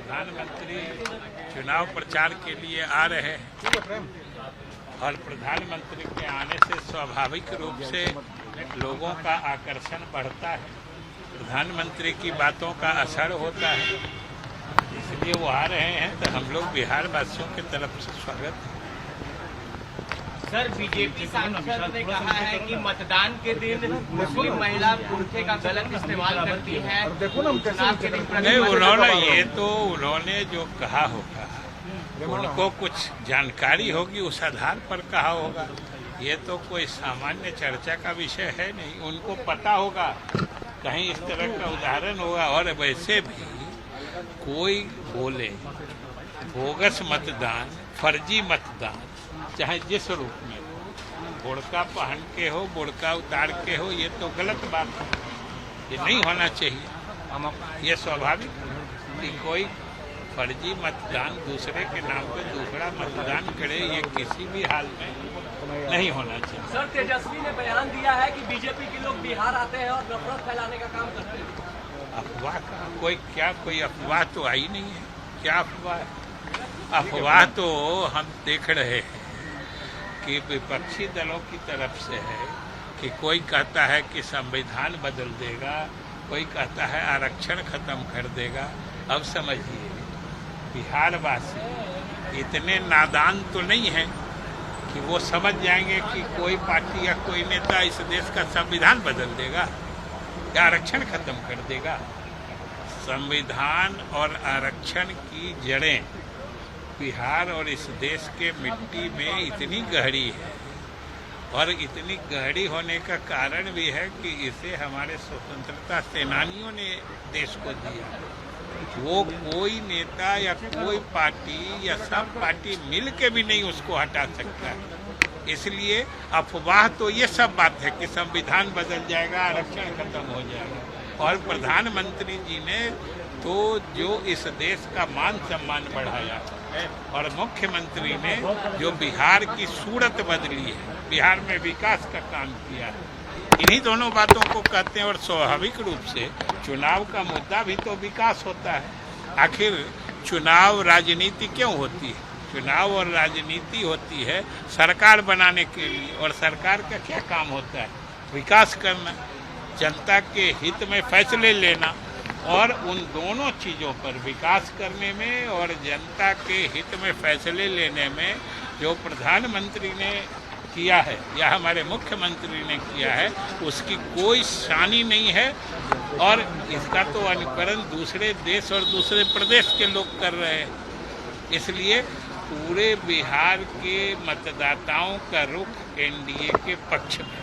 प्रधानमंत्री चुनाव प्रचार के लिए आ रहे हैं और प्रधानमंत्री के आने से स्वाभाविक रूप से लोगों का आकर्षण बढ़ता है, प्रधानमंत्री की बातों का असर होता है, इसलिए वो आ रहे हैं। तो हम लोग बिहार वासियों की तरफ से स्वागत है। सर, बीजेपी सांसद ने कहा है कि मतदान के दिन मुस्लिम महिला कुर्ते का गलत इस्तेमाल करती है। नहीं, उन्होंने जो कहा होगा, उनको कुछ जानकारी होगी, उस आधार पर कहा होगा। ये तो कोई सामान्य चर्चा का विषय है नहीं, उनको पता होगा कहीं इस तरह का उदाहरण होगा। और वैसे भी कोई बोले बोगस मतदान, फर्जी मतदान, चाहे जिस रूप में, बुर्का पहन के हो, बुर्का उतार के हो, ये तो गलत बात है, ये नहीं होना चाहिए। ये स्वाभाविक कि कोई फर्जी मतदान दूसरे के नाम पे दूसरा मतदान करे, ये किसी भी हाल में नहीं होना चाहिए। सर, तेजस्वी ने बयान दिया है कि बीजेपी के लोग बिहार आते हैं और नफरत फैलाने का काम करते हैं। अफवाह का कोई अफवाह तो आई नहीं है। क्या अफवाह है? अफवाह तो हम देख रहे हैं कि विपक्षी दलों की तरफ से है कि कोई कहता है कि संविधान बदल देगा, कोई कहता है आरक्षण खत्म कर देगा। अब समझिए, बिहार वासी इतने नादान तो नहीं है कि वो समझ जाएंगे कि कोई पार्टी या कोई नेता इस देश का संविधान बदल देगा या आरक्षण खत्म कर देगा। संविधान और आरक्षण की जड़ें बिहार और इस देश के मिट्टी में इतनी गहरी है, और इतनी गहरी होने का कारण भी है कि इसे हमारे स्वतंत्रता सेनानियों ने देश को दिया। वो कोई नेता या कोई पार्टी या सब पार्टी मिल के भी नहीं उसको हटा सकता है। इसलिए अफवाह तो ये सब बात है कि संविधान बदल जाएगा, आरक्षण खत्म हो जाएगा। और प्रधानमंत्री जी ने तो जो इस देश का मान सम्मान बढ़ाया है, और मुख्यमंत्री ने जो बिहार की सूरत बदली है, बिहार में विकास का काम किया है, इन्हीं दोनों बातों को कहते हैं। और स्वाभाविक रूप से चुनाव का मुद्दा भी तो विकास होता है। आखिर चुनाव राजनीति क्यों होती है? चुनाव और राजनीति होती है सरकार बनाने के लिए, और सरकार का क्या काम होता है? विकास करना, जनता के हित में फैसले लेना। और उन दोनों चीज़ों पर, विकास करने में और जनता के हित में फैसले लेने में, जो प्रधानमंत्री ने किया है या हमारे मुख्यमंत्री ने किया है, उसकी कोई शानी नहीं है। और इसका तो अनुकरण दूसरे देश और दूसरे प्रदेश के लोग कर रहे हैं। इसलिए पूरे बिहार के मतदाताओं का रुख एनडीए के पक्ष में।